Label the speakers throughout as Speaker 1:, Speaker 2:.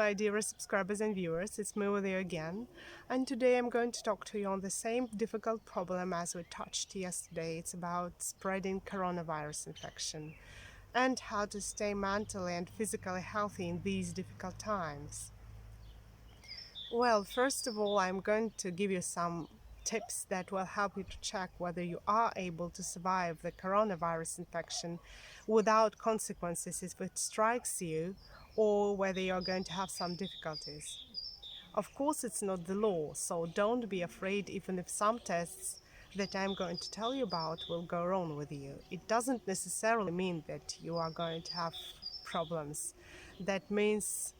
Speaker 1: my dearest subscribers and viewers, it's me with you again, and today I'm going to talk to you on the same difficult problem as we touched yesterday. It's about spreading coronavirus infection and how to stay mentally and physically healthy in these difficult times. Well, first of all, I'm going to give you some tips that will help you to check whether you are able to survive the coronavirus infection without consequences if it strikes you, or whether you're going to have some difficulties. Of course, it's not the law, so don't be afraid even if some tests that I'm going to tell you about will go wrong with you. It doesn't necessarily mean that you are going to have problems. That means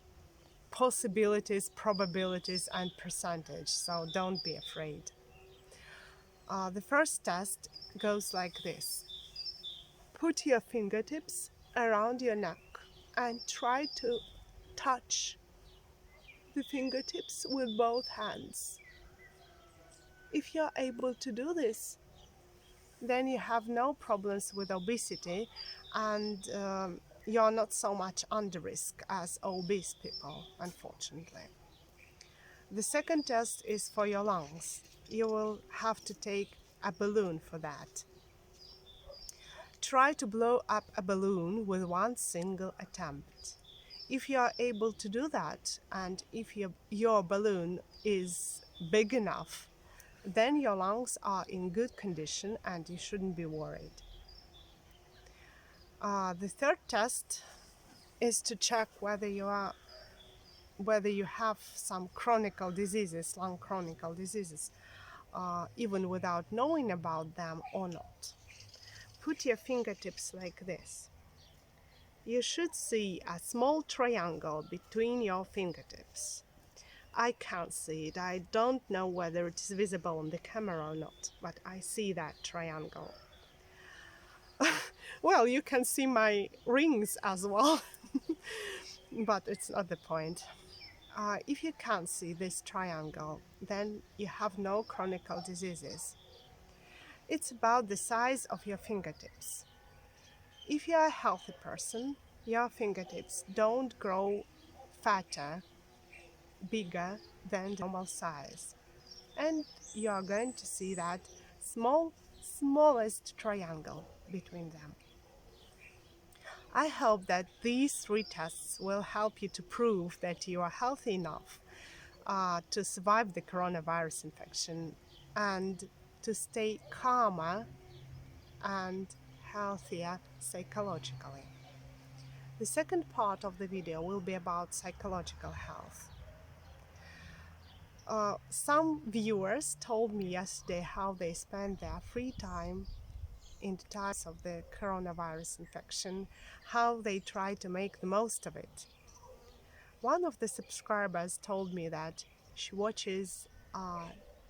Speaker 1: possibilities, probabilities, and percentage, so don't be afraid. The first test goes like this. Put your fingertips around your neck and try to touch the fingertips with both hands. If you're able to do this, then you have no problems with obesity and you're not so much under risk as obese people, unfortunately. The second test is for your lungs. You will have to take a balloon for that. Try to blow up a balloon with one single attempt. If you are able to do that, and if your balloon is big enough, then your lungs are in good condition and you shouldn't be worried. The third test is to check whether you have some chronic diseases, lung chronic diseases, even without knowing about them or not. Put your fingertips like this. You should see a small triangle between your fingertips. I can't see it. I don't know whether it is visible on the camera or not, but I see that triangle. Well, you can see my rings as well, but it's not the point. If you can't see this triangle, then you have no chronic diseases. It's about the size of your fingertips. If you're a healthy person, your fingertips don't grow fatter, bigger than the normal size. And you're going to see that smallest triangle between them. I hope that these 3 tests will help you to prove that you are healthy enough to survive the coronavirus infection and to stay calmer and healthier psychologically. The second part of the video will be about psychological health. Some viewers told me yesterday how they spend their free time in the times of the coronavirus infection, how they try to make the most of it. One of the subscribers told me that she watches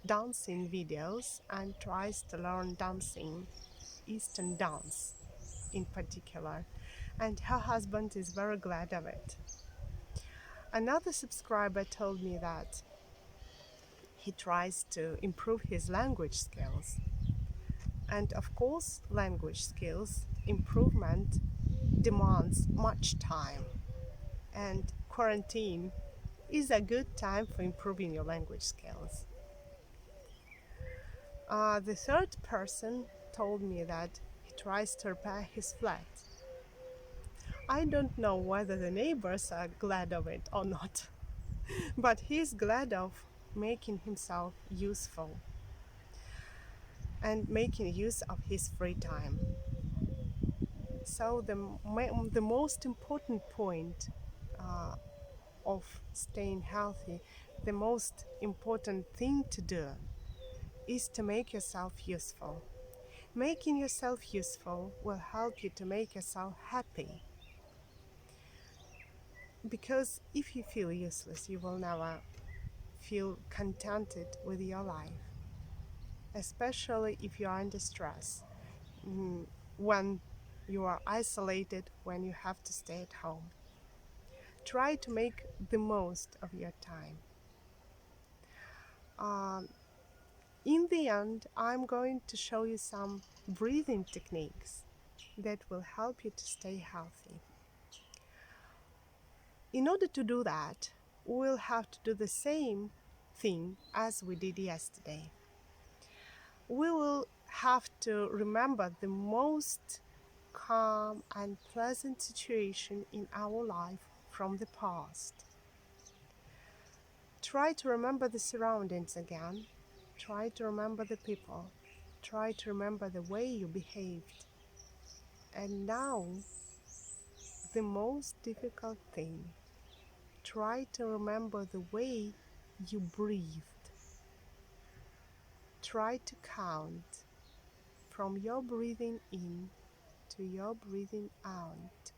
Speaker 1: dancing videos and tries to learn dancing, Eastern dance in particular, and her husband is very glad of it. Another subscriber told me that he tries to improve his language skills. And of course, language skills improvement demands much time, and quarantine is a good time for improving your language skills. The third person told me that he tries to repair his flat. I don't know whether the neighbors are glad of it or not, but he's glad of making himself useful and making use of his free time. So the most important point of staying healthy, the most important thing to do is to make yourself useful. Making yourself useful will help you to make yourself happy. Because if you feel useless, you will never feel contented with your life, especially if you are under stress, when you are isolated, when you have to stay at home. Try to make the most of your time. In the end, I'm going to show you some breathing techniques that will help you to stay healthy. In order to do that, we'll have to do the same thing as we did yesterday. We will have to remember the most calm and pleasant situation in our life from the past. Try to remember the surroundings again. Try to remember the people. Try to remember the way you behaved. And now, the most difficult thing, try to remember the way you breathed. Try to count from your breathing in to your breathing out.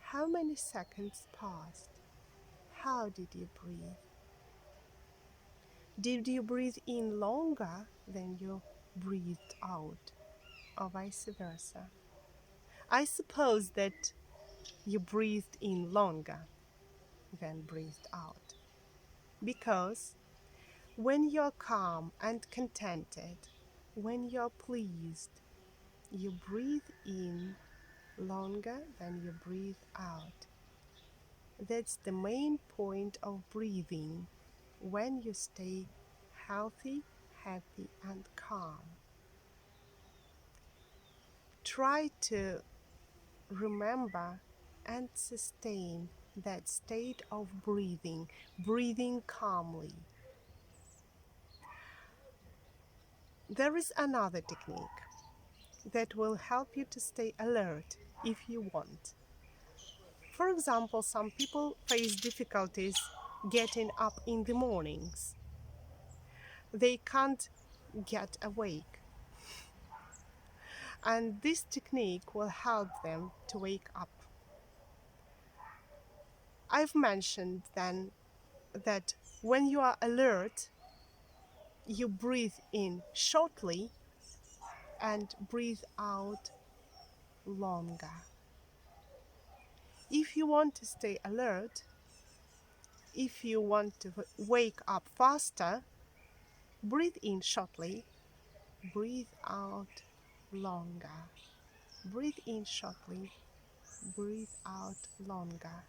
Speaker 1: How many seconds passed? How did you breathe? Did you breathe in longer than you breathed out, or vice versa? I suppose that you breathed in longer than breathed out, because when you're calm and contented, when you're pleased, you breathe in longer than you breathe out. That's the main point of breathing when you stay healthy, happy, and calm. Try to remember and sustain that state of breathing, breathing calmly. There is another technique that will help you to stay alert if you want. For example, some people face difficulties getting up in the mornings. They can't get awake. And this technique will help them to wake up. I've mentioned then that when you are alert, you breathe in shortly and breathe out longer. If you want to stay alert, if you want to wake up faster, breathe in shortly, breathe out longer. Breathe in shortly, breathe out longer.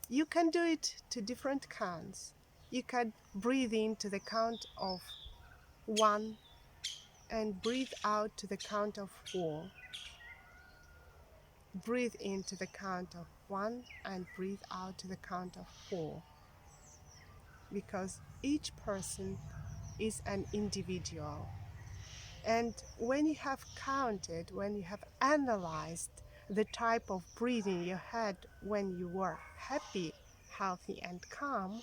Speaker 1: You can do it to different counts. You can breathe in to the count of 1 and breathe out to the count of 4. Breathe in to the count of 1 and breathe out to the count of 4. Because each person is an individual. And when you have counted, when you have analyzed the type of breathing you had when you were happy, healthy, and calm,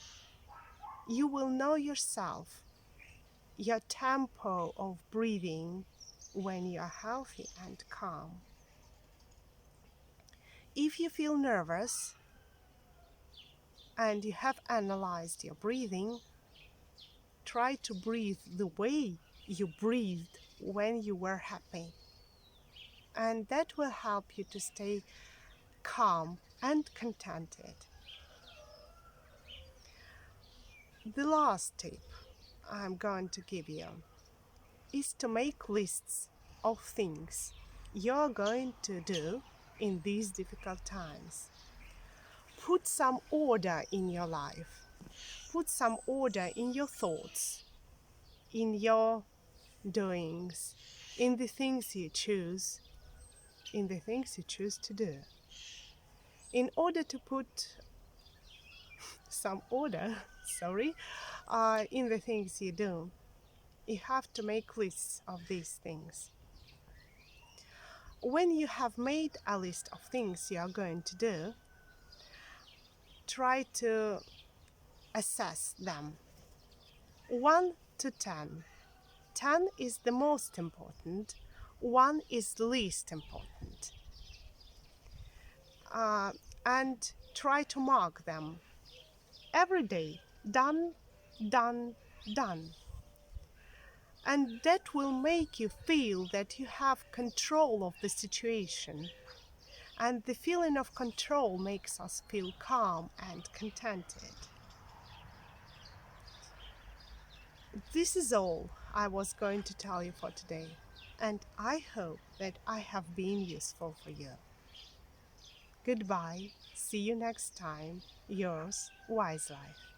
Speaker 1: you will know yourself, your tempo of breathing when you are healthy and calm. If you feel nervous and you have analyzed your breathing, try to breathe the way you breathed when you were happy. And that will help you to stay calm and contented. The last tip I'm going to give you is to make lists of things you're going to do in these difficult times. Put some order in your life. Put some order in your thoughts, in your doings, in the things you choose, to do. In order to put some order, in the things you do, you have to make lists of these things. When you have made a list of things you are going to do, try to assess them. 1 to 10. 10 is the most important, 1 is the least important. And try to mark them every day. Done, done, done. And that will make you feel that you have control of the situation. And the feeling of control makes us feel calm and contented. This is all I was going to tell you for today, and I hope that I have been useful for you. Goodbye. See you next time. Yours, Wise Life.